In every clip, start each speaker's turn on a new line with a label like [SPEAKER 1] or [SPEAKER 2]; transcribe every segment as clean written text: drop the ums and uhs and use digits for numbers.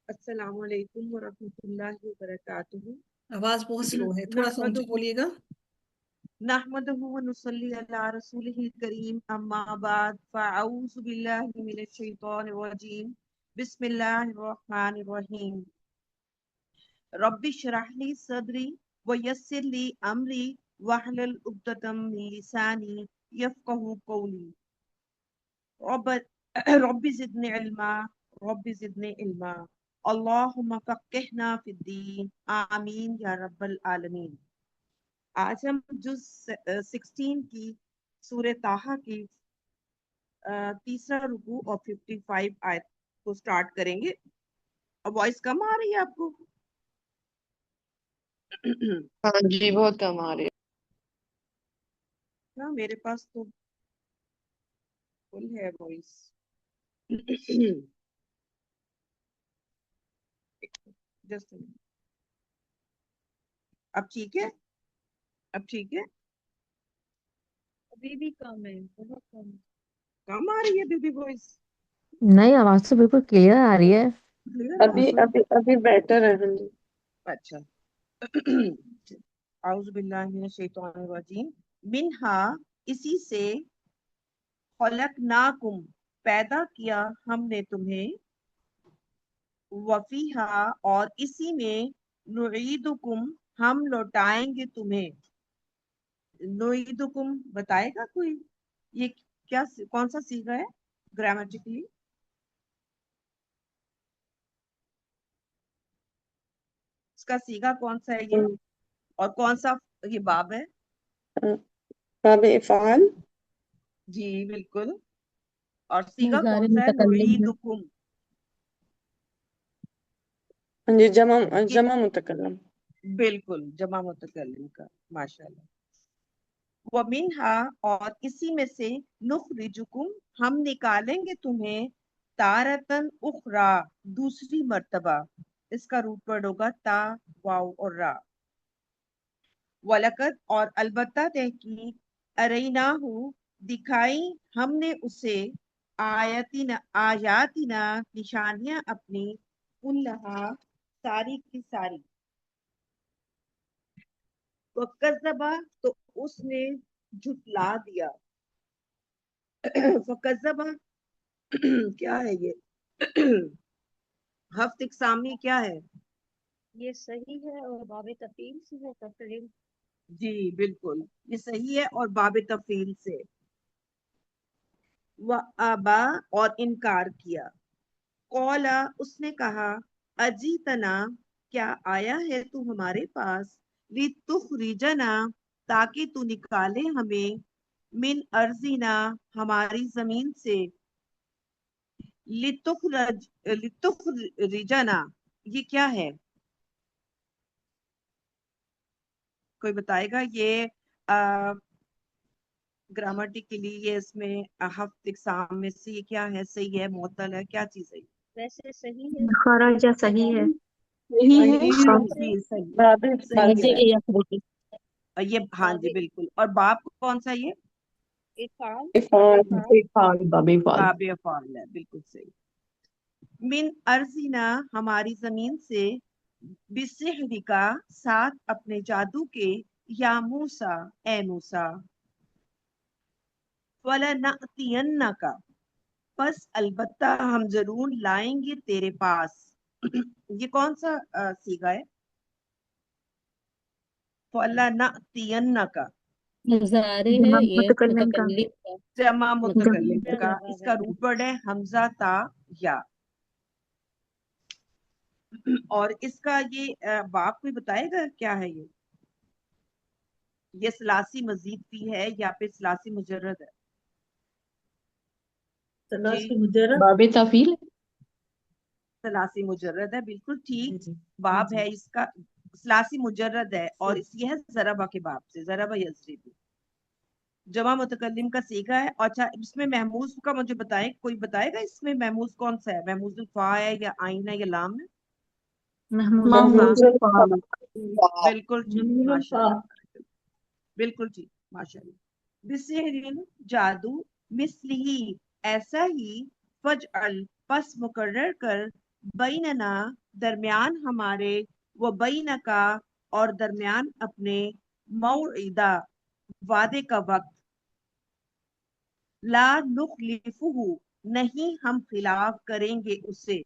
[SPEAKER 1] अस्सलाम वालेकुम वरहमतुल्लाहि वबरकातुहू।
[SPEAKER 2] आवाज बहुत स्लो है, थोड़ा सा ऊंचा बोलिएगा।
[SPEAKER 1] नहमदुहु व नुसल्ली अला रसूलिहिल करीम अम्मा बाद फ़अऊज़ु बिल्लाहि मिनश शैतानिर रजीम बिस्मिल्लाहिर रहमानिर रहीम रब्बि इश्रह ली सदरी व यस्सिर ली अमरी वहलुल उक़दतम मिन लिसानी यफ़क़हू क़ौली रब्बि ज़िदनी इल्मा रब्बि ज़िदनी इल्मा अल्लाहुम्मा फ़क़्हिना फ़िद्दीन आमीन या रब्बल आलमीन। आज हम जुज़ 16 की सूरह ताहा की तीसरा रुकू और 55 आयत को स्टार्ट करेंगे। अब वॉइस कम आ रही है आपको?
[SPEAKER 3] हाँ जी, बहुत कम आ रही है।
[SPEAKER 1] ना मेरे पास तो फुल है वॉइस। जस्ट अब ठीक है? अब ठीक है?
[SPEAKER 4] अभी भी कम है, बहुत कम।
[SPEAKER 1] कम आ रही है बेबी वॉइस?
[SPEAKER 5] नहीं, आवाज तो बिल्कुल क्लियर आ रही है।
[SPEAKER 3] अभी अभी अभी बेटर है। हाँ जी।
[SPEAKER 1] अच्छा। आउज़ु बिल्लाहि मिनश शैतानिर रजीम मिनहा इसी से खलकनाकुम पैदा किया हमने तुम्हें वफीहा और इसी में नुईदुकुम हम लौटाएंगे तुम्हें। नुईदुकुम बताएगा कोई? ये क्या कौन सा सीगा है ग्रामेटिकली? इसका सीगा कौन सा है ये? और कौन सा ये बाब है?
[SPEAKER 3] बाब इफ़ाल।
[SPEAKER 1] जी बिल्कुल। और सीगा
[SPEAKER 5] मुज़ारे
[SPEAKER 1] कौन सा है?
[SPEAKER 5] मुतकल्लिम है।
[SPEAKER 1] नुईदुकुम।
[SPEAKER 3] हाँ जी, जमा
[SPEAKER 1] ये
[SPEAKER 3] जमा मुतकल्लम।
[SPEAKER 1] बिल्कुल जमा मुतकल्लिम का। माशाल्लाह। वमिनहा और इसी में से नुखरिजुकुम हम निकालेंगे तुम्हें तारतन उखरा दूसरी मर्तबा। इसका रूट वर्ड होगा ता वाव और रा। वलकत और अलबत्ता तहकीक अरैनाहु दिखाई हमने उसे आयातिना निशानियां अपनी कुल्लहा सारी की सारी। वकज़्ज़बा तो उसने झुटला दिया। वकज़्ज़बा क्या है ये? हफ्त इकसामी क्या है?
[SPEAKER 4] ये सही है और बाब तफील से है तफरील।
[SPEAKER 1] जी बिल्कुल, ये सही है और बाब तफील से। व आबा और इनकार किया। कौला उसने कहा अजीतना क्या आया है तू हमारे पास लितुखरिजना ताकि तू निकाले हमें मिन अर्जिना हमारी जमीन से। लितुखरिजना ये क्या है? कोई बताएगा? ये ग्रामेटिकली ये इसमें हफ्त इकसाम में से ये क्या है? सही है, मुअत्तल है, क्या चीज है?
[SPEAKER 4] वैसे सही है।
[SPEAKER 5] खराजा सही है।
[SPEAKER 3] यही है
[SPEAKER 1] जी सही है,
[SPEAKER 3] बाब
[SPEAKER 1] सही
[SPEAKER 3] इफ़ाल।
[SPEAKER 1] है।
[SPEAKER 5] यखरुज।
[SPEAKER 1] और ये हाँ जी
[SPEAKER 4] बाब
[SPEAKER 1] बिल्कुल। और बाप कौन सा? ये
[SPEAKER 4] इफ़ाल।
[SPEAKER 3] इफ़ाल।
[SPEAKER 5] इफ़ाल, बाब इफ़ाल।
[SPEAKER 1] बाब अफ़ाल है, बिल्कुल सही। मिन अर्जिना हमारी जमीन से बिसिहरिका साथ अपने जादू के या मूसा ए मूसा फलनअतियन्नका बस अलबत्ता हम जरूर लाएंगे तेरे पास। ये कौन सा सीगा है? फलनअतियन्नका
[SPEAKER 5] मुज़ारे है
[SPEAKER 6] जमा
[SPEAKER 5] ये
[SPEAKER 6] मुतकल्लिम का।
[SPEAKER 5] मुतकल्लिम का।
[SPEAKER 1] जमा मुतकल्लिम
[SPEAKER 5] मुतकल्लिम
[SPEAKER 1] का।
[SPEAKER 5] का।
[SPEAKER 1] इसका रूट वर्ड है हमजा ता या। और इसका ये बाप कोई बताएगा क्या है ये सलासी मजीद भी है या फिर सलासी मुजर्रद है? जी
[SPEAKER 5] बाब तफील।
[SPEAKER 1] सलासी मुजर्रद है, बिल्कुल ठीक।
[SPEAKER 5] जी
[SPEAKER 1] बाब
[SPEAKER 5] जी।
[SPEAKER 1] है इसका सलासी मुजर्रद है और ये है जरबा के बाब से, जरबा यज़रिबु। जमा मुतकल्लिम का सीगा है। अच्छा इसमें महमूज का मुझे बताएं, कोई बताएगा इसमें महमूज कौन सा है? महमूज फा है या आइन है या लाम है?
[SPEAKER 6] महमूद
[SPEAKER 3] महमूद
[SPEAKER 1] बिल्कुल ठीक, माशाल्लाह, बिल्कुल ठीक, माशाल्लाह। बिसिहरिन जादू मिस्लिही ایسا ہی فجعل پس مقرر کر بیننا درمیان ہمارے و بینکا اور درمیان اپنے موعدہ وعدے کا وقت لا نخلفہ نہیں ہم خلاف کریں گے اس سے.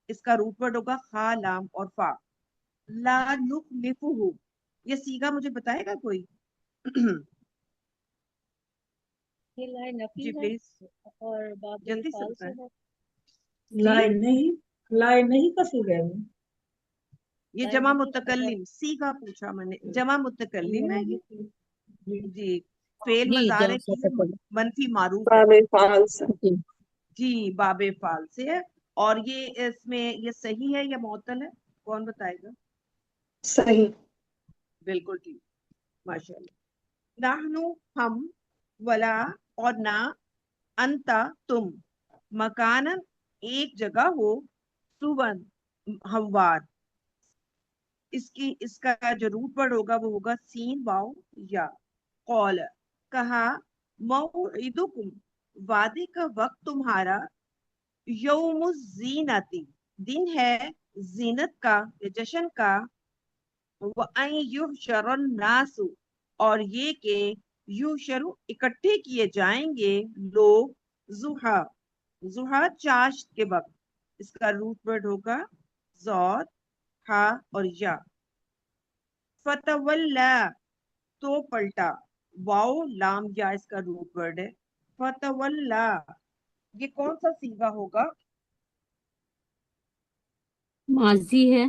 [SPEAKER 1] اس کا روٹ ورڈ ہوگا خا لام اور فا. لا نخلفہ یہ سیگا مجھے بتائے گا کوئی؟
[SPEAKER 4] یہ لائے نفی
[SPEAKER 1] جی
[SPEAKER 4] ہے
[SPEAKER 1] پلیز
[SPEAKER 4] اور باب
[SPEAKER 1] جلدی سے
[SPEAKER 4] فال سے
[SPEAKER 1] بتائیں.
[SPEAKER 4] ہے.
[SPEAKER 2] لائے نہیں کا سیگا ہے.
[SPEAKER 1] یہ
[SPEAKER 4] لائے
[SPEAKER 1] جمع
[SPEAKER 4] نہیں
[SPEAKER 1] متکلم سیگا پوچھا میں نے. جمع متکلم ہے یہ. جی فعل
[SPEAKER 5] جی
[SPEAKER 1] مضارع کی ہے
[SPEAKER 5] جزاک
[SPEAKER 1] منفی معروف ہے.
[SPEAKER 3] باب افعال سے.
[SPEAKER 5] اللہ.
[SPEAKER 1] جی باب فعال سے ہے. اور یہ اس میں یہ صحیح ہے یا معطل ہے؟ کون بتائے گا؟
[SPEAKER 3] صحیح.
[SPEAKER 1] بالکل ٹھیک ماشاء اللہ. نحنو ہم ولا اور نہ انتا تم مکانن ایک جگہ ہو سبن ہموار. اس کا جو روٹ ورڈ ہوگا وہ ہوگا سین واو یا. قول کہا موعدکم وعدے کا وقت تمہارا یوم الزینتی دن ہے زینت کا یا جشن کا. وَأَن يُحْشَرَ النَّاسُ اور یہ کہ یحشر اکٹھے کیے جائیں گے لوگ ضحا ضحا چاشت کے وقت. اس کا روٹ ورڈ ہوگا ضاد ہا اور یا. فتولا تو پلٹا واو لام یا اس کا روٹ ورڈ ہے. فتولا یہ کون سا سیگا ہوگا؟
[SPEAKER 5] ماضی ہے.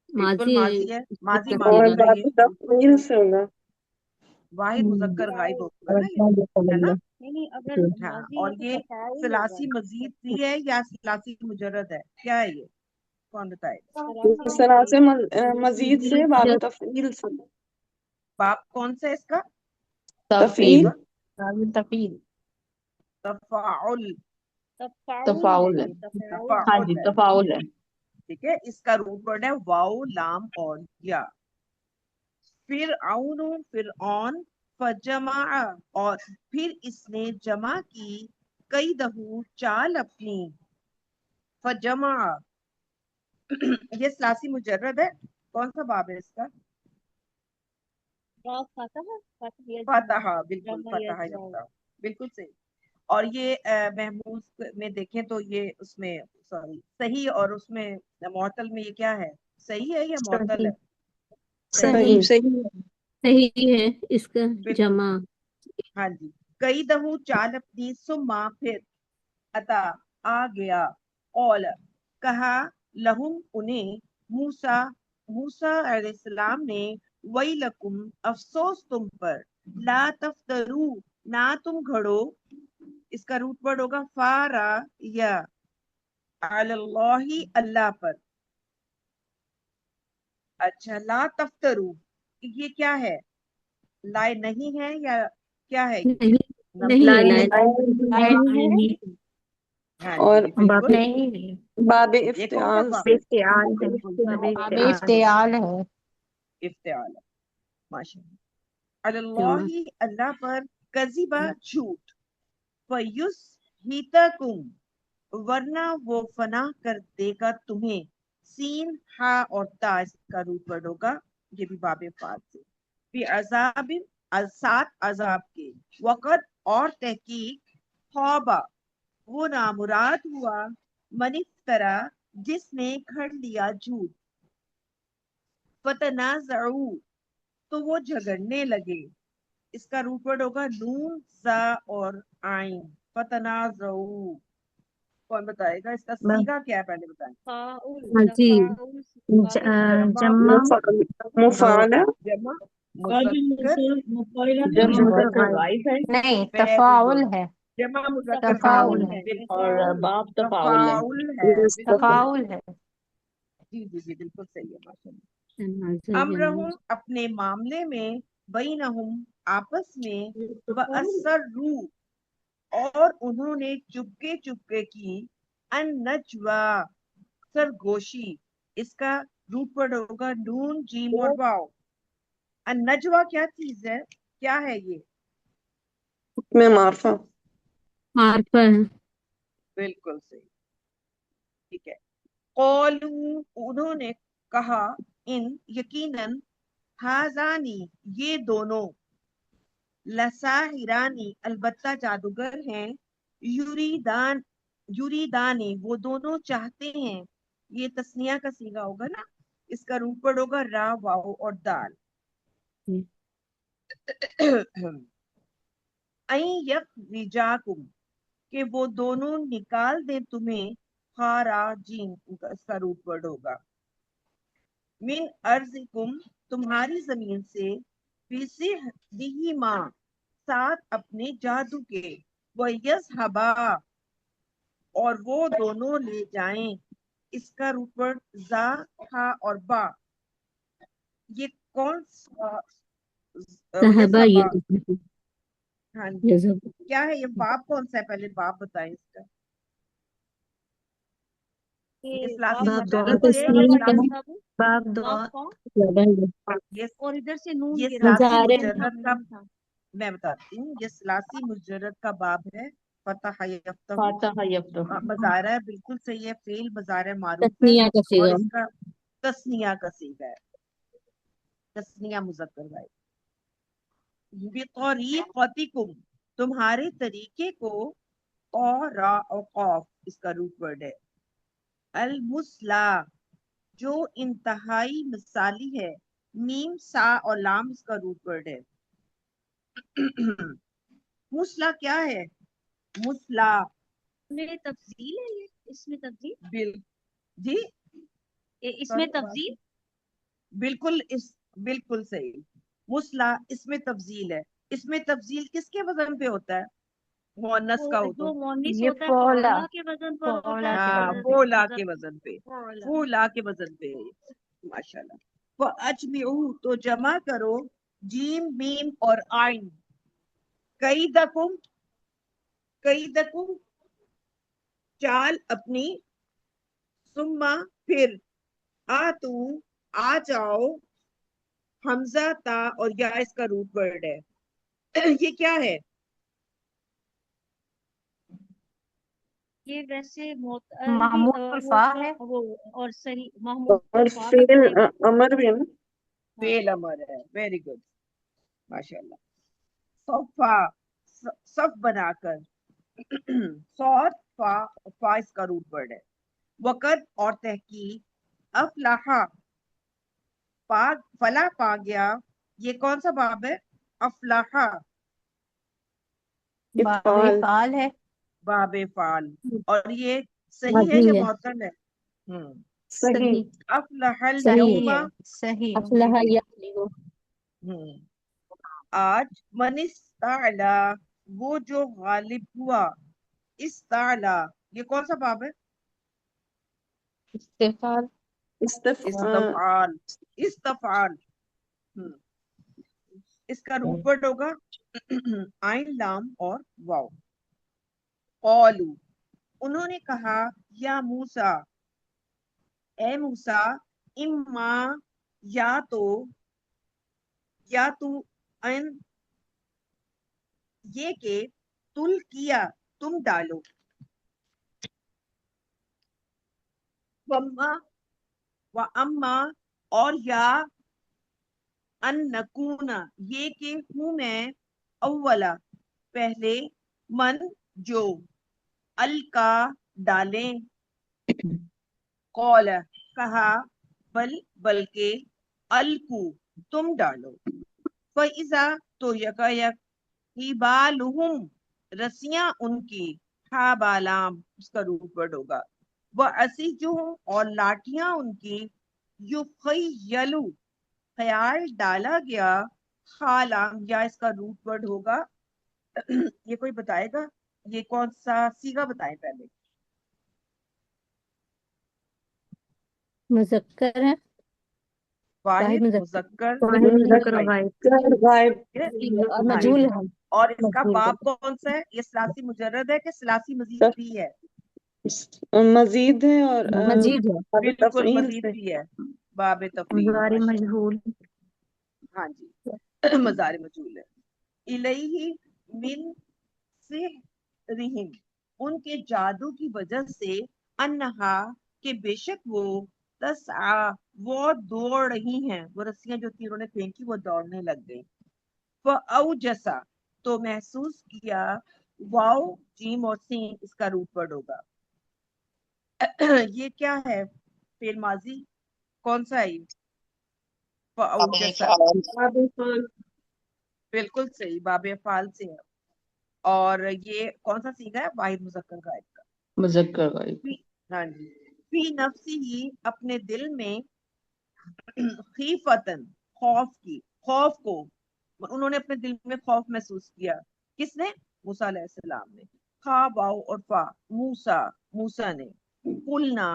[SPEAKER 1] بالکل
[SPEAKER 5] ماضی
[SPEAKER 1] ماضی ہے. ماضی
[SPEAKER 3] اور
[SPEAKER 1] معروف ہے
[SPEAKER 3] باب
[SPEAKER 1] یہ.
[SPEAKER 3] تفعیل سے ہوگا.
[SPEAKER 1] واحد مذکر غائب ہوگا نا یہ ہے نا.
[SPEAKER 4] نہیں اگر
[SPEAKER 1] ہاں
[SPEAKER 4] ماضی
[SPEAKER 1] اور
[SPEAKER 4] ہے تو
[SPEAKER 1] یہ
[SPEAKER 4] تفاعل ہوگا.
[SPEAKER 1] ثلاثی مزید بھی ہے یا ثلاثی مجرد ہے؟ کیا ہے یہ؟ کون بتائے گا؟
[SPEAKER 4] ثلاثی
[SPEAKER 3] اس طرح سے
[SPEAKER 4] مزید.
[SPEAKER 3] مزید سے باب تفعیل سے.
[SPEAKER 1] باپ کون سا ہے اس کا؟
[SPEAKER 3] تفعیل.
[SPEAKER 5] تفعیل.
[SPEAKER 1] تفاعل.
[SPEAKER 5] تفاعل
[SPEAKER 4] ہے
[SPEAKER 5] ہے.
[SPEAKER 4] یہ تفاعل
[SPEAKER 5] ہاں
[SPEAKER 1] تفاعل
[SPEAKER 5] جی
[SPEAKER 1] ہے.
[SPEAKER 5] تفاعل ہے.
[SPEAKER 1] ٹھیک ہے. اس کا روٹ ورڈ ہے واو لام اور یا. فرعون فرعون فجمع اور پھر اس نے جمع کی کئی دہو چال اپنی. فجمع یہ ثلاثی مجرد ہے. کون سا باب ہے اس کا؟
[SPEAKER 4] باب فاتحہ فاتحہ یا
[SPEAKER 1] فاتحہ. بالکل
[SPEAKER 4] جمع یا
[SPEAKER 1] فاتحہ
[SPEAKER 4] جمع.
[SPEAKER 1] یفتح. بالکل صحیح. اور یہ محمود میں دیکھیں تو یہ اس میں سوری صحیح اور اس میں معطل میں یہ کیا ہے؟ صحیح ہے یا معطل ہے؟
[SPEAKER 3] صحیح.
[SPEAKER 5] صحیح ہے اس کا
[SPEAKER 1] بالکل
[SPEAKER 5] جمع.
[SPEAKER 1] ہاں جی. کئی دہو چال اپنی سما پھر عطا آ گیا. قول کہا لہم انہیں موسیٰ موسیٰ علیہ السلام نے ویلکم افسوس تم پر لا تفترو نہ تم گھڑو. اس کا روٹ ورڈ ہوگا فارا یا علی اللہ اللہ پر. اچھا لا تفترو یہ کیا ہے؟ لائے نہیں ہے یا کیا ہے یہ؟
[SPEAKER 5] نہیں نہیں ہے
[SPEAKER 3] لائن
[SPEAKER 5] لائن.
[SPEAKER 1] ہاں
[SPEAKER 3] اور
[SPEAKER 1] جی بالکل.
[SPEAKER 3] باب
[SPEAKER 1] یہ کون سا
[SPEAKER 3] افتعال
[SPEAKER 1] باب
[SPEAKER 3] سے.
[SPEAKER 6] افتعال ہے.
[SPEAKER 1] بالکل
[SPEAKER 6] باب
[SPEAKER 1] بالکل
[SPEAKER 6] افتعال
[SPEAKER 5] افتعال ہے.
[SPEAKER 1] افتعال ماشاء اللہ.
[SPEAKER 5] جمع.
[SPEAKER 1] اللہ اللہ پر کذبا جھوٹ فیس ہیتکم ورنہ وہ فنا کر دے گا تمہیں. سین ہا اور تا اس کا روٹ ورڈ ہوگا. یہ بھی باب فات سے. فی عذاب سات عذاب کے. وقت اور تحقیق خوابہ وہ نامراد ہوا من افترا جس نے گھڑ لیا جھوٹ. فتنازعوا تو وہ جھگڑنے لگے. اس کا روٹ ورڈ ہوگا نون زا اور آئین. فتنازعوا کون بتائے گا؟ اس کا سیگا کیا ہے پہلے بتائیں.
[SPEAKER 4] فاعل
[SPEAKER 5] ہاں جی.
[SPEAKER 4] تفاعل
[SPEAKER 6] جمع
[SPEAKER 3] مفعلہ
[SPEAKER 1] جمع مذکر
[SPEAKER 3] جمع
[SPEAKER 6] مذکر غائب ہے. نہیں تفاعل ہے.
[SPEAKER 1] جمع مذکر
[SPEAKER 6] تفاعل
[SPEAKER 1] سالم.
[SPEAKER 6] ہے.
[SPEAKER 1] بالکل
[SPEAKER 2] اور باب تفاعل ہے.
[SPEAKER 1] تفاعل ہے. بالکل
[SPEAKER 6] تفاعل ہے.
[SPEAKER 1] جی جی جی بالکل صحیح ہے ماشاء اللہ.
[SPEAKER 5] تنازع
[SPEAKER 1] امرہم اپنے معاملے میں بینہم آپس میں وَأَسَرُّوا اور انہوں نے چپکے چپکے کی ان نجوا سرگوشی. اس کا روٹ ورڈ ہوگا نون جیم اور واو. ان نجوا کیا چیز ہے؟ کیا ہے یہ؟
[SPEAKER 3] میں معرفہ.
[SPEAKER 5] मार्फा है।
[SPEAKER 1] बिल्कुल सही, ठीक है। कौलू, उन्होंने कहा, इन यकीनन, हाजानी, ये दोनों, लसाहिरानी, अलबत्ता जादूगर हैं, युरीदान, युरीदानी, वो दोनों चाहते हैं। ये तस्निया का सीगा होगा ना, इसका रूप पढ़ होगा रा, वाव और दाल। ऐ यखरिजाकुम, कि वो दोनों निकाल दे तुम्हें, खाराजीन, इसका रूप वर्ड होगा, मिन अर्जिकुम, तुम्हारी जमीन से, बिसिहदिहिमा, साथ अपने जादू के, व यज़हबा, और वो दोनों ले जाएं। इसका रूप वर्ड जा, था और बा, ये कौन सा
[SPEAKER 5] साहबा ये
[SPEAKER 1] यज़हबा, हाँ जी,
[SPEAKER 5] ये सब
[SPEAKER 1] क्या है ये बाप कौन सा है, पहले बाप बताएं इसका। ये
[SPEAKER 4] ये
[SPEAKER 1] इस्लासी
[SPEAKER 4] बाप
[SPEAKER 1] मुजर्रद
[SPEAKER 4] मतलब
[SPEAKER 1] है,
[SPEAKER 4] ये
[SPEAKER 5] तस्नीम का
[SPEAKER 1] इस्लासी,
[SPEAKER 4] बाबू
[SPEAKER 3] बाप
[SPEAKER 4] बाप
[SPEAKER 3] दो
[SPEAKER 4] कौन,
[SPEAKER 1] ये
[SPEAKER 4] और इधर से नून
[SPEAKER 1] ये
[SPEAKER 4] गिरा
[SPEAKER 1] इस्लासी
[SPEAKER 5] मुजारे
[SPEAKER 1] मुजर्रद का,
[SPEAKER 4] नून था।
[SPEAKER 1] मैं बताती हूँ, ये इस्लासी मुजर्रद का बाब है, फतह यफ्तहू,
[SPEAKER 2] फातहा यफ्तहू।
[SPEAKER 1] मज़ारा है, बिल्कुल सही है, फेल मज़ारा मारूफ है,
[SPEAKER 5] तस्निया का
[SPEAKER 1] और
[SPEAKER 5] सीगा।
[SPEAKER 1] इसका तस्निया का सीगा है, तस्निया मुज़क्कर है। बितरीक़तिकुम, तुम्हारे तरीके को, और रा और कौफ, इसका रूट वर्ड है, अल मुस्ला, जो इंतहाई मिसाली है, मीम सा और लाम, इसका रूट वर्ड है। मुस्ला क्या है, मुस्ला,
[SPEAKER 4] में तफजील है, ये इसमें तफजील,
[SPEAKER 1] बिल जी,
[SPEAKER 4] इसमें
[SPEAKER 1] sorry,
[SPEAKER 4] तफजील।
[SPEAKER 1] बिल्कुल, इस बिल्कुल सही, मुस्ला इसमें तब्जील है। इसमें तब्जील किसके वजन पे होता है, मुअन्नस का
[SPEAKER 4] वो
[SPEAKER 1] हो तो,
[SPEAKER 4] जो मोनिस
[SPEAKER 6] ये
[SPEAKER 4] होता है
[SPEAKER 6] फोला,
[SPEAKER 4] फौला के वजन पर होता
[SPEAKER 6] फोला
[SPEAKER 4] है,
[SPEAKER 6] के
[SPEAKER 1] हाँ,
[SPEAKER 6] वजन
[SPEAKER 4] और
[SPEAKER 1] फोला के
[SPEAKER 4] मुजक
[SPEAKER 1] वजन पे,
[SPEAKER 4] फौला।
[SPEAKER 1] फोला के वजन पे, माशाल्लाह। वो अजमिऊ, तो जमा करो, जीम मीम और आइन, कई दकुम, कई दकुम, चाल अपनी, सुम्मा, फिर, आतू, आ जाओ, हमजा ता और या, इसका रूट वर्ड है। ये क्या है,
[SPEAKER 4] ये वैसे भी
[SPEAKER 6] मामूल
[SPEAKER 4] वो
[SPEAKER 6] फा
[SPEAKER 4] था
[SPEAKER 6] है।
[SPEAKER 4] वो, और सही महमूद
[SPEAKER 3] और
[SPEAKER 4] फा भी
[SPEAKER 3] फेल
[SPEAKER 4] बनेगा।
[SPEAKER 3] अमर भी है ना।
[SPEAKER 4] हाँ,
[SPEAKER 1] फेल अमर है, वेरी गुड, माशाल्लाह। सौफा, सफ बनाकर, सौद, फा, फा इसका रूट वर्ड है। वक़द और तहकीक, अफलाहा, पा, फला पा गया, ये कौन सा बाब है, अफलाहा,
[SPEAKER 6] बाबे
[SPEAKER 3] इफ़ाल,
[SPEAKER 6] फाल है।
[SPEAKER 1] बाबे फाल, और ये सही है
[SPEAKER 5] माजी
[SPEAKER 1] या
[SPEAKER 5] है।
[SPEAKER 1] मुअत्तल है, हम्म,
[SPEAKER 3] सही,
[SPEAKER 6] सही,
[SPEAKER 1] अफलहल
[SPEAKER 5] सही
[SPEAKER 6] सही
[SPEAKER 5] है।
[SPEAKER 1] यौमा,
[SPEAKER 6] है, सही है।
[SPEAKER 5] अफलाह यफ्लिहु।
[SPEAKER 1] हम्म, आज, मनिस्ताला, वो जो गालिब हुआ, इस्ताला, ये कौन सा बाब है,
[SPEAKER 6] इस्तेफाल,
[SPEAKER 3] इस्तफ़ाल,
[SPEAKER 1] इस्तफाल, इस्तफाल, हम्म, इसका रूट वर्ड होगा आइन लाम और वाव। कौलू, उन्होंने कहा, या मूसा, ए मूसा, इम्मा, या तो, या तू, अन, ये के, तुल किया, तुम डालो, वम्मा, व अम्मा, और या, अन नकूना, ये के हूं मैं, अव्वला, पहले, मन, जो, अल का, डालें, कौल, कहा, बल, बल्कि, अलकू, तुम डालो, फइजा, तो यकायक, हिबालुहुम, रस्सियां उनकी, हाबालाम, उसका रूप वर्ड होगा, वह असीजुहुम, और लाठियां उनकी, युखय्यलु, ख्याल डाला गया, खालाम, या इसका रूट वर्ड होगा। ये कोई बताएगा, ये कौन सा सीगा, बताएं पहले।
[SPEAKER 5] मुज़क्कर है। वाहिद
[SPEAKER 1] वाहिद,
[SPEAKER 5] मुज़क्कर।
[SPEAKER 1] मुज़क्कर,
[SPEAKER 6] वाहिद मुज़क्कर
[SPEAKER 1] गायब,
[SPEAKER 6] गायब,
[SPEAKER 3] गायब,
[SPEAKER 1] ठीक है?
[SPEAKER 5] और
[SPEAKER 1] हाँ
[SPEAKER 5] मजहूल
[SPEAKER 1] जी।
[SPEAKER 5] है।
[SPEAKER 1] और इसका
[SPEAKER 5] मजहूल
[SPEAKER 1] बाप
[SPEAKER 5] का
[SPEAKER 1] कौन सा है, ये सलासी मुजर्रद है कि सलासी मजीद भी है,
[SPEAKER 3] मजीद है और
[SPEAKER 5] मजीद है।
[SPEAKER 3] अब
[SPEAKER 1] बिल्कुल
[SPEAKER 3] तफईल
[SPEAKER 1] मजीद
[SPEAKER 3] से
[SPEAKER 1] भी है, बाब तफरील,
[SPEAKER 6] मुजारे
[SPEAKER 1] माशाल्लाह,
[SPEAKER 6] मजहूल,
[SPEAKER 1] हाँ जी। मजार मजूल है, इलैहि, मिन से, सिहरिहिम, उनके जादू की वजह से, अन्नहा, कि बेशक वो, तसआ, वो दौड़ रही हैं, वो रस्सियां जो थी उन्होंने फेंकी वो दौड़ने लग गई। फअौजसा, तो महसूस किया, वाओ जीम और सीन इसका रूट वर्ड होगा। ये क्या है? फेल माजी कौन सा है ये? फअौजसा, बिल्कुल सही, बाबे अफाल से है। और ये कौन सा सीगा है? वाहिद मुज़क्कर गायब का।
[SPEAKER 2] मुज़क्कर गायब।
[SPEAKER 1] हाँ जी। फी नफ्सी ही, अपने दिल में, खीफतन, खौफ की, खौफ को, उन्होंने अपने दिल में खौफ महसूस किया। किसने? मूसा अलैहिस्सलाम ने। खा वाओ और फा, मूसा, मूसा ने। कुलना,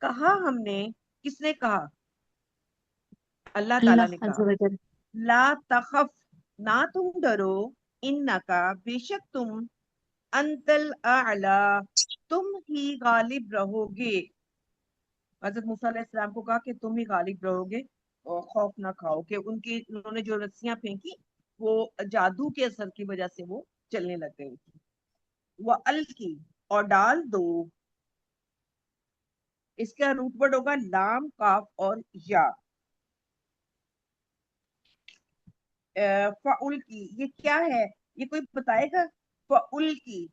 [SPEAKER 1] कहा हमने, किसने कहा? अल्लाह ताला
[SPEAKER 5] अल्लाह
[SPEAKER 1] ने
[SPEAKER 5] अज़्ज़ा
[SPEAKER 1] कहा।
[SPEAKER 5] व जल।
[SPEAKER 1] ला तखफ, ना तुम डरो, इन्नका, बेशक तुम, अंतल आला, तुम ही गालिब रहोगे। हजरत मूसा अलैहिस्सलाम को कहा कि तुम ही गालिब रहोगे और खौफ ना खाओ, कि उनकी, उन्होंने जो रस्सियां फेंकी वो जादू के असर की वजह से वो चलने लग गई थी। वह अलकी, और डाल दो, इसका रूट वर्ड होगा लाम, काफ और या। फउल की, ये क्या है? ये कोई बताएगा? फउल की,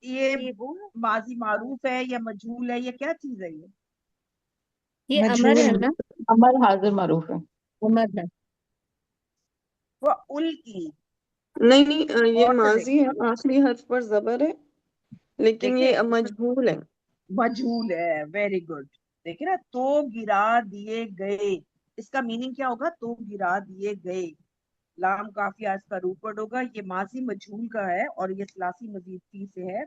[SPEAKER 1] ये
[SPEAKER 4] ये वो है।
[SPEAKER 1] माजी मारूफ है या मजहूल है, ये क्या चीज है?
[SPEAKER 5] ये अमर
[SPEAKER 2] मजहूल
[SPEAKER 5] है
[SPEAKER 2] है।
[SPEAKER 5] ना?
[SPEAKER 2] अमर हाजिर मारूफ है।
[SPEAKER 5] अमर है।
[SPEAKER 1] फउल की,
[SPEAKER 3] नहीं नहीं, ये
[SPEAKER 1] और से
[SPEAKER 3] माजी
[SPEAKER 1] देखें,
[SPEAKER 3] है, आखिरी हर्फ पर जबर है, लेकिन
[SPEAKER 1] देखें
[SPEAKER 3] ये
[SPEAKER 1] इसमें
[SPEAKER 3] मजहूल है।
[SPEAKER 1] मजहूल है। Very good. देखिए ना, तो गिरा दिए गए, इसका मीनिंग क्या होगा? तो गिरा दिए गए। लाम काफिया इसका रूट वर्ड होगा। ये माजी मजहूल का है और ये सलासी मजीद फी से है।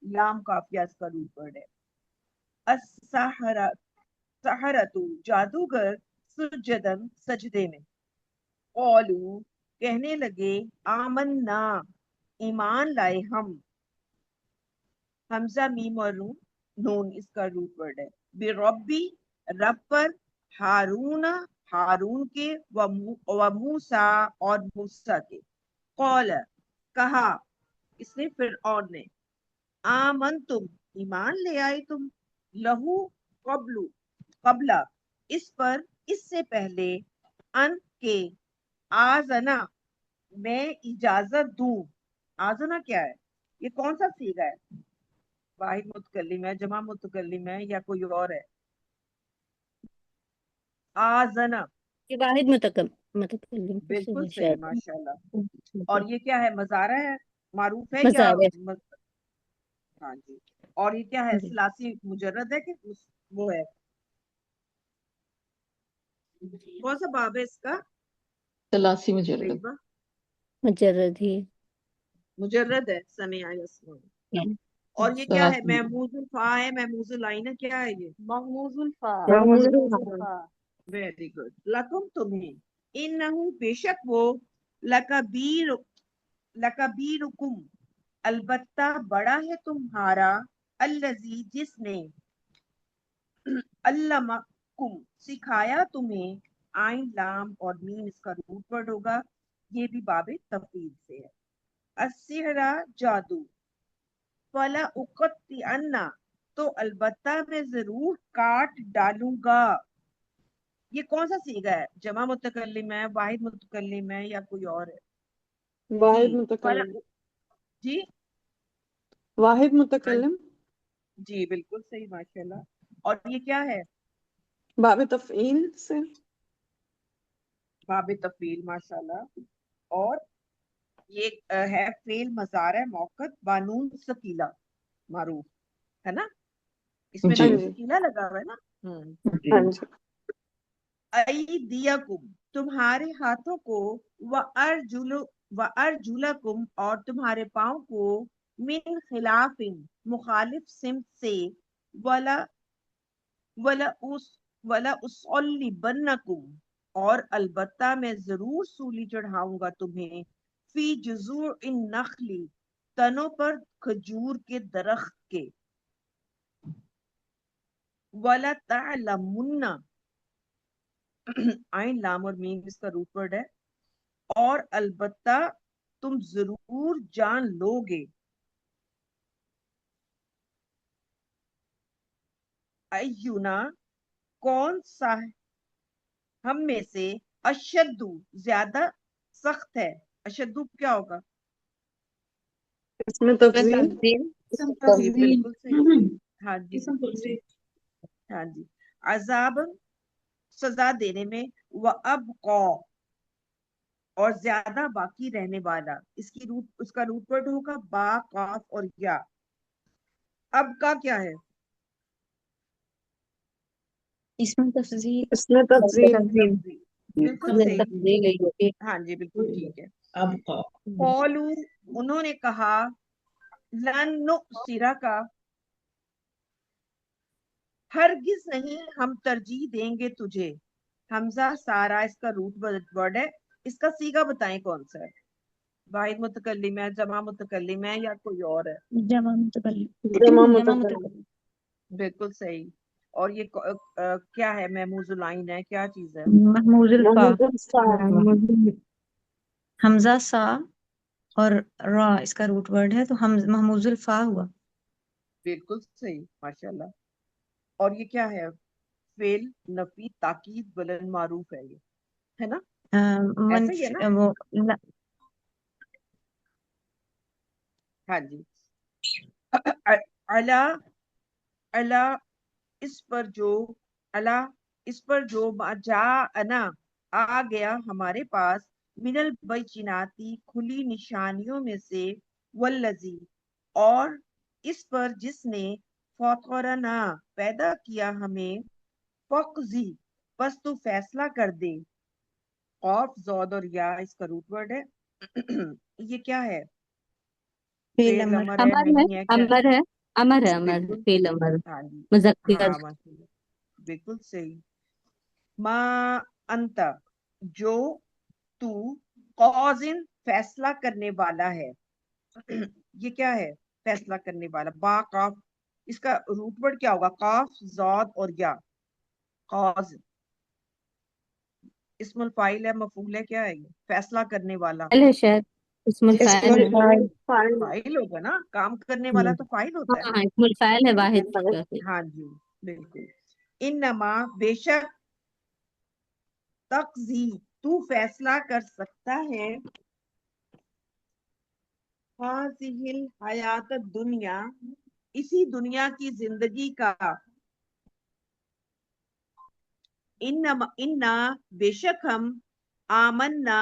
[SPEAKER 1] लाम काफिया इसका रूट वर्ड है। अस्सहरा, सहरतु, जादूगर, सुजदन, सजदे में। कौलू, कहने लगे, आमन्ना, ईमान लाए हम। हमजा मीम और नून, नून इसका रूट वर्ड है। बिरब्बी, रब पर, हारूना, हारून के, व मूसा, और मूसा के। कौल, कहा, इसने फिरऔन ने। आमन तुम, ईमान ले आए तुम। लहू, कबलू, कबला, इस पर, इससे पहले। अन के, आजना, मैं इजाजत दूं। आजना क्या है? ये कौन सा सीगा है? वाहिद मुतकल्लिम है, जमा मुतकल्लिम है, या कोई और है? आजना,
[SPEAKER 5] ये वाहिद मुतकल्लिम को
[SPEAKER 1] बिल्कुल
[SPEAKER 5] से
[SPEAKER 1] सही,
[SPEAKER 5] शायद।
[SPEAKER 1] माशाल्लाह। और ये क्या है? मजारा है, मारूफ है या
[SPEAKER 5] मज़ार है।
[SPEAKER 1] हाँ जी। और ये क्या है?
[SPEAKER 5] जी।
[SPEAKER 1] सलासी मुजर्रद है कि वो है? कौन सा बाब है इसका?
[SPEAKER 2] तलासी मुजर्रद।
[SPEAKER 1] बेजबा,
[SPEAKER 5] मुजर्रद ही
[SPEAKER 1] मुजर्रद है, समिया यस्मा।
[SPEAKER 5] है।
[SPEAKER 1] और ये क्या है?
[SPEAKER 2] तलासी।
[SPEAKER 1] महमूजुल फा है, महमूजुल आइन है, क्या है ये?
[SPEAKER 4] महमूजुल फा।
[SPEAKER 3] महमूद
[SPEAKER 4] फा।
[SPEAKER 1] Very good. लकुम, तुम्हें, इन्नहु, बेशक वो, लकबीर, लकबीरुकुम, अलबत्ता बड़ा है तुम्हारा, अल्लजी, जिसने, अल्लमकुम, सिखाया तुम्हें। आइन, लाम और मीम इसका रूट वर्ड होगा। ये भी बाबे तफील से है। अस्सिहरा, जादू। फला उकत्ती अन्ना, तो अलबत्ता मैं जरूर काट डालूंगा। ये कौन सा सीगा है? जमा मुतकल्लिम है, वाहिद मुतकल्लिम है, या कोई और है? जी,
[SPEAKER 3] वाहिद
[SPEAKER 1] फला,
[SPEAKER 3] मुतकल्लिम।
[SPEAKER 1] जी,
[SPEAKER 3] वाहिद
[SPEAKER 1] हाँ
[SPEAKER 3] मुतकल्लिम।
[SPEAKER 1] जी, बिल्कुल सही, माशाल्लाह। और ये क्या है?
[SPEAKER 3] बाब तफईल से।
[SPEAKER 1] बाबे तफील, माशाल्लाह। और ये है फेल मजार है मौकत, बानून सकीला, मारूफ है ना? इसमें
[SPEAKER 2] जी
[SPEAKER 3] हाँ
[SPEAKER 1] नून
[SPEAKER 3] जी।
[SPEAKER 1] सकीला लगा हुआ है ना?
[SPEAKER 3] हाँ जी।
[SPEAKER 1] अयदियकुम, तुम्हारे हाथों को, व अर्जुलु, व अर्जुलकुम, और तुम्हारे पाँव को, मिन खिलाफिन, मुखालिफ सिमत से। वला, वला उस, वला उसल्लिबन्नकुम, और अलबत्ता मैं जरूर सूली चढ़ाऊंगा तुम्हें। फी जुजूर इन नखली, तनों पर खजूर के दरख्त के। वला तालमुन्ना, आइन, लाम और मीम इसका रूट वर्ड है। और अलबत्ता तुम जरूर जान लोगे। अय्युना कौन सा हम में से अशद्दु ज्यादा सख्त है। अशद्दु क्या होगा?
[SPEAKER 3] इसमें तफजील
[SPEAKER 1] जी बिल्कुल सही। हाँ जी बिल्कुल सही। हाँ जी। अजाब सजा देने में, व अब और ज्यादा बाकी रहने वाला। इसकी रूट उसका रूट वर्ड होगा बा काफ और या। अब का क्या है?
[SPEAKER 6] इसमें तफजील
[SPEAKER 3] इसमें तफजील
[SPEAKER 1] तफजील। बिल्कुल
[SPEAKER 2] हमने
[SPEAKER 1] सही।
[SPEAKER 2] तफजील ली होगी।
[SPEAKER 1] हाँ जी बिल्कुल ठीक है।
[SPEAKER 2] अब का
[SPEAKER 1] कौलू उन्होंने कहा, लन नुसिरा का हरगिज नहीं हम तरजीह देंगे तुझे। हमजा सारा इसका रूट वर्ड है। इसका सीगा बताएं कौन सा है? वाहिद मुतकल्लिम है, जमा मुतकल्लिम है, या कोई और है?
[SPEAKER 6] जमा मुतकल्लिम
[SPEAKER 3] जमा
[SPEAKER 6] जमा
[SPEAKER 3] मुतकल्लिम
[SPEAKER 6] मुतकल्लिम
[SPEAKER 1] बिल्कुल सही। और ये क्या है? महमूजुल आइन है, क्या चीज है?
[SPEAKER 6] महमूजुल फा
[SPEAKER 3] महमूदुल सा
[SPEAKER 6] हमजा सा और रा इसका रूट वर्ड है, तो हम महमूजुल फा हुआ।
[SPEAKER 1] बिल्कुल सही माशाल्लाह। और ये क्या है? फेल नफी ताकीद बुलंद मारूफ है ये, है ना? ऐसा ही है ना?
[SPEAKER 6] वो
[SPEAKER 1] हाँ जी। अ- अला अला इस पर जो अला इस पर जो जा अना आ गया हमारे पास, मिनल बैचिनाती खुली निशानियों में से, वल्लजी और इस पर जिसने फौतरना पैदा किया हमें, फक्जी बस तू फैसला कर दे। कौफ ज़ोद और या इसका रूट वर्ड है। ये क्या है?
[SPEAKER 6] फेल
[SPEAKER 1] फेल
[SPEAKER 6] अमर
[SPEAKER 1] अमर है,
[SPEAKER 5] अमर है,
[SPEAKER 1] नहीं है, क्या?
[SPEAKER 5] अमर है, अमर है, अमर है,
[SPEAKER 1] बिल्कुल।
[SPEAKER 5] फेल अमर,
[SPEAKER 1] हाँ जी।
[SPEAKER 5] मुज़क्कर।
[SPEAKER 1] हाँ माशाल्लाह बिल्कुल सही। मा अंता जो तू, कौजिन फैसला करने वाला है। ये क्या है? फैसला करने वाला। बा काफ इसका रूट वर्ड क्या होगा? काफ ज़ाद और या। कौजिन इस्मुल फाइल है, मफूल है, क्या है ये? फैसला करने वाला।
[SPEAKER 5] फाइल है शायद, इस्मुल फाइल
[SPEAKER 3] इसमें
[SPEAKER 5] है।
[SPEAKER 3] फाइल
[SPEAKER 1] फाइल होगा ना, काम करने वाला तो फाइल होता है।
[SPEAKER 5] हाँ, इस्मुल फाइल है, वाहिद का।
[SPEAKER 1] हाँ जी बिल्कुल। इन्नमा बेशक, तकजी तू फैसला कर सकता है, हाज़िहिल हयात दुनिया इसी दुनिया की जिंदगी का। इन्ना बेशक हम, आमन्ना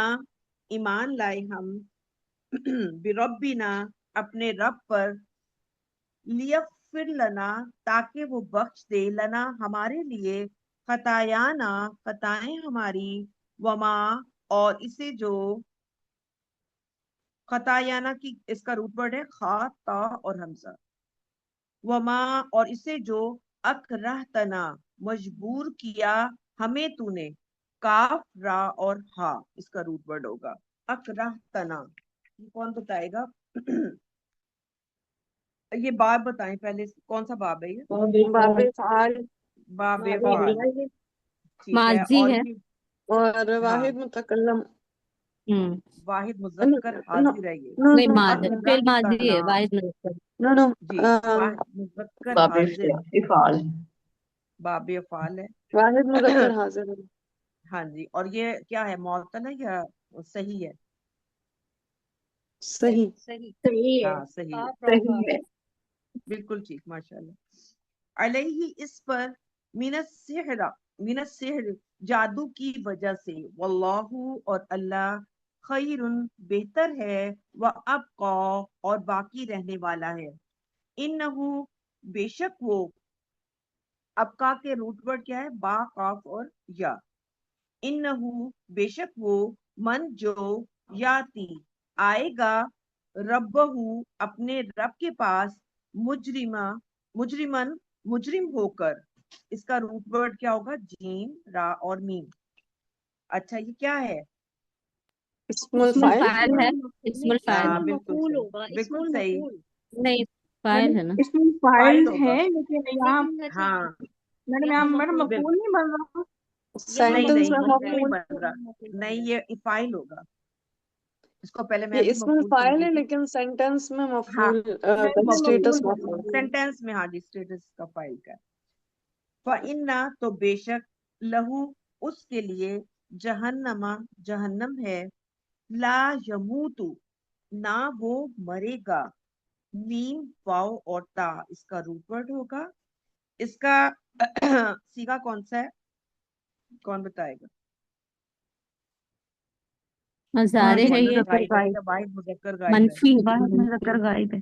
[SPEAKER 1] ईमान लाए हम, बिरब्बिना अपने रब पर, लियग़फिर लना ताकि वो बख्श दे, लना हमारे लिए, खतायाना खताएं हमारी, वमा और इसे जो, खतायाना की इसका रूट वर्ड है खा ता और हमजा, वमा और इसे जो, अकरहतना मजबूर किया हमें तूने, काफ रा और हा इसका रूट वर्ड होगा। अकरहतना ये कौन बताएगा? ये बाब बताएं पहले, कौन सा बाब है ये?
[SPEAKER 3] बाबे फाल
[SPEAKER 1] बाब फाल। ठीक है।
[SPEAKER 5] माजी
[SPEAKER 1] और
[SPEAKER 5] है।
[SPEAKER 1] ये
[SPEAKER 3] और
[SPEAKER 1] हाँ,
[SPEAKER 3] वाहिद मुतकल्लम
[SPEAKER 5] हम्म
[SPEAKER 1] वाहिद
[SPEAKER 3] नो
[SPEAKER 1] मुजक्कर हाजिर है ये।
[SPEAKER 5] नहीं,
[SPEAKER 3] नो
[SPEAKER 5] माज फेल माजी है,
[SPEAKER 1] अकरहतना
[SPEAKER 5] वाहिद मुज़क्कर।
[SPEAKER 3] नो
[SPEAKER 1] जी, वाहिद मुजक्कर
[SPEAKER 2] बाब
[SPEAKER 1] हाजिर,
[SPEAKER 2] इफाल
[SPEAKER 1] बाब फाल है।
[SPEAKER 3] वाहिद मुजक्कर हाजिर है।
[SPEAKER 1] हाँ जी। और ये क्या है? मुअत्तल है या सही है?
[SPEAKER 3] सही
[SPEAKER 4] सही
[SPEAKER 5] सही है।
[SPEAKER 1] हाँ सही है।
[SPEAKER 4] काफ रा हा
[SPEAKER 2] है।
[SPEAKER 1] बिल्कुल ठीक माशाल्लाह। अलैहि इस पर, मिनस सिहर जादू की वजह से, वल्लाहु और अल्लाह, खैरुन बेहतर है, व अबका और बाकी रहने वाला है। इन्नहु बेशक वो, अबका के रूट वर्ड क्या है? बा काफ और या। इन्नहु बेशक वो, मन जो, याती आएगा, रब्बहू अपने रब के पास, मुजरिमा मुजरिमन मुजरिम होकर। इसका रूट वर्ड क्या होगा? जीम रा और मीम। अच्छा ये क्या है?
[SPEAKER 3] इस्मुल
[SPEAKER 5] इस्मुल
[SPEAKER 3] फाइल
[SPEAKER 5] फाइल है,
[SPEAKER 4] नहीं,
[SPEAKER 5] इस्मुल फाइल है।
[SPEAKER 4] इस्मुल
[SPEAKER 1] बिल्कुल
[SPEAKER 4] मफूल
[SPEAKER 1] सही,
[SPEAKER 4] होगा,
[SPEAKER 1] बिल्कुल
[SPEAKER 4] इस्मुल
[SPEAKER 1] सही।
[SPEAKER 4] मफूल।
[SPEAKER 5] नहीं, फाइल है ना।
[SPEAKER 7] इसमें
[SPEAKER 1] फाइल
[SPEAKER 7] फाइल
[SPEAKER 1] होगा।
[SPEAKER 7] है लेकिन यहाँ
[SPEAKER 4] लेकिन वैसे
[SPEAKER 1] हाँ
[SPEAKER 7] मैडम
[SPEAKER 4] यहाँ
[SPEAKER 7] यहाँ मैडम
[SPEAKER 4] मफूल
[SPEAKER 7] मफूल
[SPEAKER 1] बिल्कुल।
[SPEAKER 7] नहीं बन रहा।
[SPEAKER 4] यहाँ
[SPEAKER 1] नहीं
[SPEAKER 3] सेंटेंस
[SPEAKER 1] नहीं
[SPEAKER 3] में
[SPEAKER 4] मफूल है,
[SPEAKER 1] मफूल नहीं
[SPEAKER 3] मफूल
[SPEAKER 1] बन रहा।
[SPEAKER 4] मफूल बन
[SPEAKER 1] नहीं
[SPEAKER 4] रहा है।
[SPEAKER 1] ये फाइल होगा। इसको पहले
[SPEAKER 3] ये
[SPEAKER 1] मैं भी
[SPEAKER 3] इस्मुल
[SPEAKER 1] मफूल सुन
[SPEAKER 3] फाइल
[SPEAKER 1] रही
[SPEAKER 3] है
[SPEAKER 1] थी।
[SPEAKER 3] लेकिन सेंटेंस में
[SPEAKER 1] हाँ
[SPEAKER 3] मफूल
[SPEAKER 7] नहीं इसमें
[SPEAKER 1] मफूल
[SPEAKER 3] स्टेटस
[SPEAKER 7] मफूल बन
[SPEAKER 3] मफूल
[SPEAKER 7] रहा है।
[SPEAKER 1] सेंटेंस में, हाँ जी स्टेटस का फाइल का। فَإِنَّ تو بے شک لہو اس کے لیے جہنما جہنم ہے لا یموت نہ وہ مرے گا میم واو اور تا اس کا روٹ ورڈ ہوگا اس کا سیگا کون سا ہے کون بتائے گا
[SPEAKER 5] مزارے ہے یہ
[SPEAKER 6] مذکر غائب
[SPEAKER 1] واحد مذکر غائب ہے
[SPEAKER 5] منفی
[SPEAKER 6] واحد مذکر غائب ہے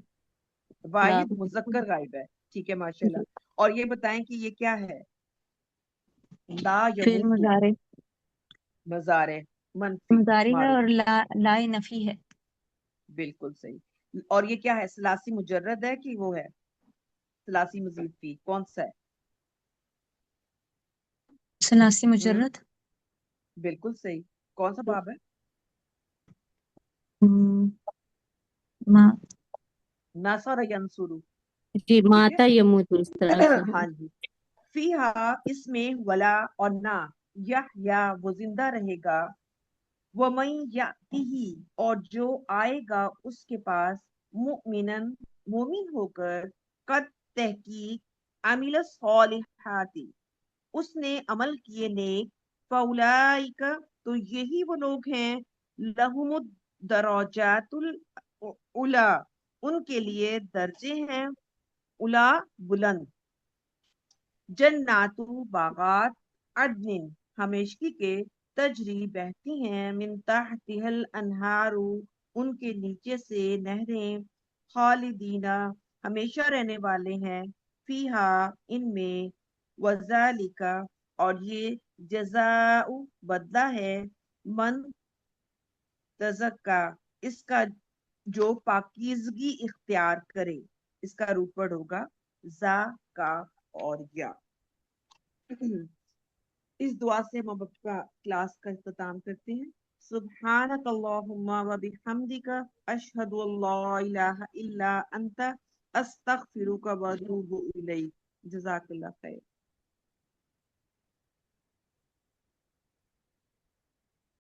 [SPEAKER 1] واحد مذکر غائب ہے ٹھیک ہے ماشاءاللہ اور یہ بتائیں کہ یہ کیا ہے لا
[SPEAKER 6] فعل
[SPEAKER 1] یموت
[SPEAKER 6] مضارع
[SPEAKER 1] مزارع منفی
[SPEAKER 6] مضارع ہے
[SPEAKER 1] معروف
[SPEAKER 6] اور لا نفی ہے
[SPEAKER 1] بالکل صحیح اور یہ کیا ہے ثلاثی مجرد ہے کہ وہ ہے ثلاثی مزید فی کون سا ہے
[SPEAKER 6] ثلاثی مجرد
[SPEAKER 1] بالکل صحیح کون سا باب ہے
[SPEAKER 6] ما
[SPEAKER 1] نصر ینصرو
[SPEAKER 5] جی ماتا یموت اس طرح سے
[SPEAKER 1] ہاں جی فیہا اس میں ولا اور نہ یا وہ زندہ رہے گا وَمَن یَأْتِہِ اور جو آئے گا اس کے پاس مؤمنن مومن ہو کر قد تحقیق عمل الصالحات اس نے عمل کیے نیک فَأُولَئِکَ تو یہی وہ لوگ ہیں لَهُمُ الدَّرَجَاتُ الْعُلَا ان کے لیے درجے ہیں الا بلند جنات باغات عدن ہمیشگی کے تجری بہتی ہیں من تحتها الانہار ان کے نیچے سے نہریں خالدینہ ہمیشہ رہنے والے ہیں فیہا ان میں وذالک اور یہ جزاء بدلہ ہے من تزکا اس کا جو پاکیزگی اختیار کرے اس کا روٹ ورڈ ہوگا زا کا اور یا اس دعا سے ہم اپنا کلاس کا اختتام کرتے ہیں سبحانک اللہم و بحمدک اشہد ان لا الہ الا انت استغفرک و اتوب الیک جزاک اللہ خیر